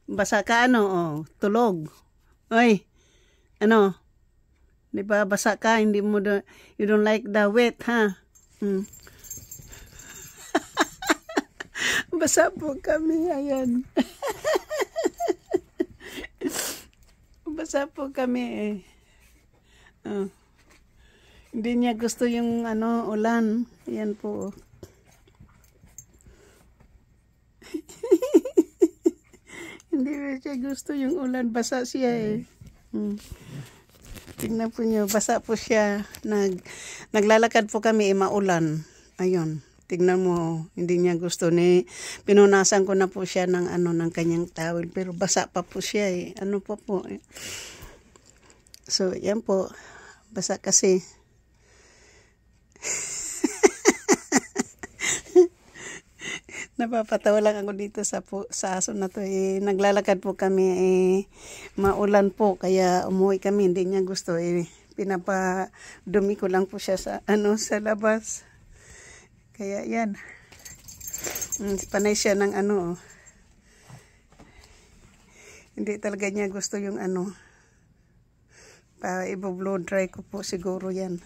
Basa ka ano, oh, tulog. Oy, ano? Di ba basa ka, hindi mo you don't like the wet, ha? Basa po kami ngayon. Basa po kami eh. Hindi niya gusto yung ano, ulan. Yan po. Hindi siya gusto yung ulan. Basa siya eh. Tingnan po niyo. Basa po siya. Naglalakad po kami maulan. Ayun. Tingnan mo. Hindi niya gusto ni. Pinunasan ko na po siya ng ano, ng kanyang towel. Pero basa pa po siya eh. Ano pa po eh. So, yan po. Basa kasi. Napapatawa lang ako dito sa aso na to eh. Naglalakad po kami eh, maulan po kaya umuwi kami, hindi niya gusto eh. Pinapadumi ko lang po siya sa ano, sa labas. Kaya yan. Panay siya ng ano. Hindi talaga niya gusto yung ano. Ibo-blow dry ko po siguro yan.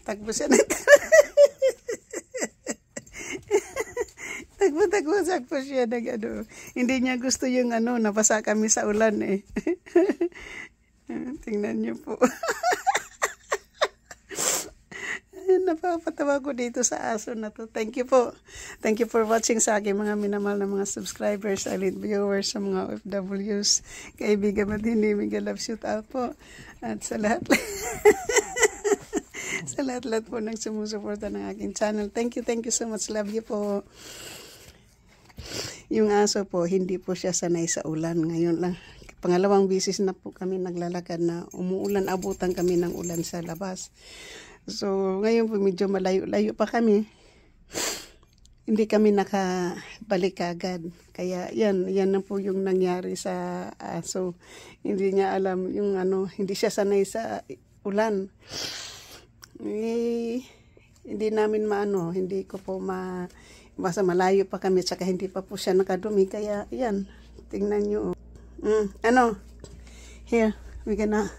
Tagpo siya na. Tagpo po siya ng ano. Hindi niya gusto yung ano, nabasa kami sa ulan eh. Tingnan niyo po. Napapatawa ko dito sa aso na to. Thank you po. Thank you for watching sa aking mga minamahal na mga subscribers, silent viewers, sa mga OFWs, kaibigan at hindi, mega love shoot out po. At sa lahat sa lahat po ng sumusuporta ng aking channel. Thank you so much. Love you po. Yung aso po, hindi po siya sanay sa ulan. Ngayon lang. Pangalawang bisis na po kami naglalakad na umuulan. Abutan kami ng ulan sa labas. So, ngayon po medyo malayo-layo pa kami. Hindi kami nakabalik agad. Kaya yan na po yung nangyari sa aso. Hindi niya alam yung ano, hindi siya sanay sa ulan. Hindi namin maano, hindi ko po basta malayo pa kami, tsaka hindi pa po siya nakadumi. Kaya yan, tingnan nyo. Ano? Here, we gonna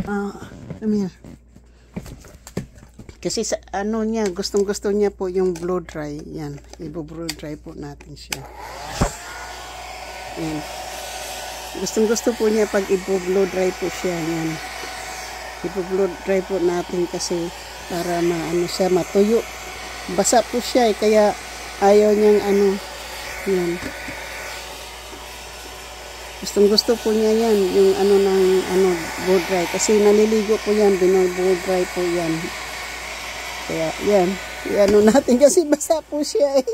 come here. Kasi sa ano niya, gustong-gusto niya po yung blow dry. Yan, i-blow dry po natin siya. Yan. Gustong-gusto po niya pag i-blow dry po siya. Yan. I-blow dry po natin kasi para maano siya, matuyo. Basa po siya eh, kaya ayaw niyang ano. Yan. Gustong-gusto po niya yan, yung ano ng ano, blow dry. Kasi naliligo po yan, blow dry po yan. Kaya, yan. I-ano natin kasi basa po siya eh.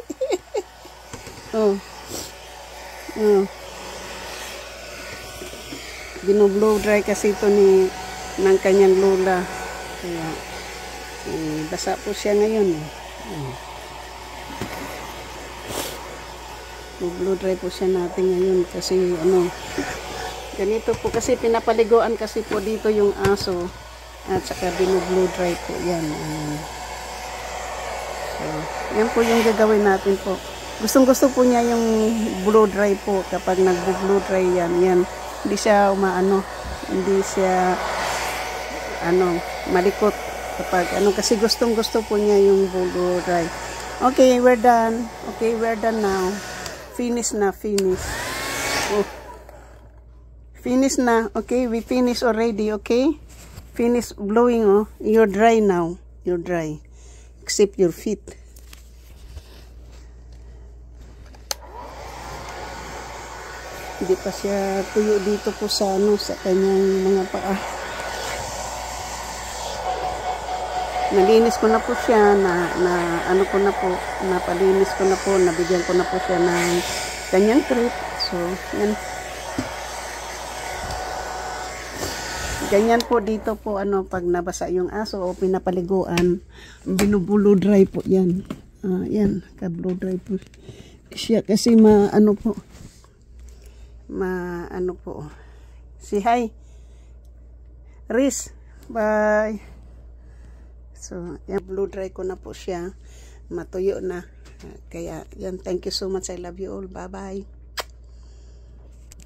Binoblow dry kasi ito ng kanyang lola. Kaya, basa po siya ngayon eh. Blow dry po siya natin ngayon kasi ano, ganito po kasi pinapaliguan kasi po dito yung aso at saka binoblow dry po yan. So, yan po yung gagawin natin po. Gustong-gusto po niya yung blow dry po. Kapag nag-blow dry yan. Hindi siya umaano. Hindi siya malikot. Kapag kasi gustong-gusto po niya yung blow dry. Okay, we're done. Okay, we're done now. Finish na, finish. Oh. Finish na. Okay, we finish already, okay? Finish blowing, oh. You're dry now. You're dry. Except your feet. Hindi pa siya tuyo dito po sa sa kanyang mga paa. Nalinis ko na po siya, napalinis ko na po, nabigyan ko na po siya ng kanyang treat. So, yan. Ganyan po dito po pag nabasa yung aso o pinapaliguan, binubulo dry po yan. Yan, kablo dry po siya kasi maano po. Say hi. Riz, bye. So, yan, blow dry ko na po siya. Matuyo na. Kaya yan, thank you so much. I love you all. Bye-bye.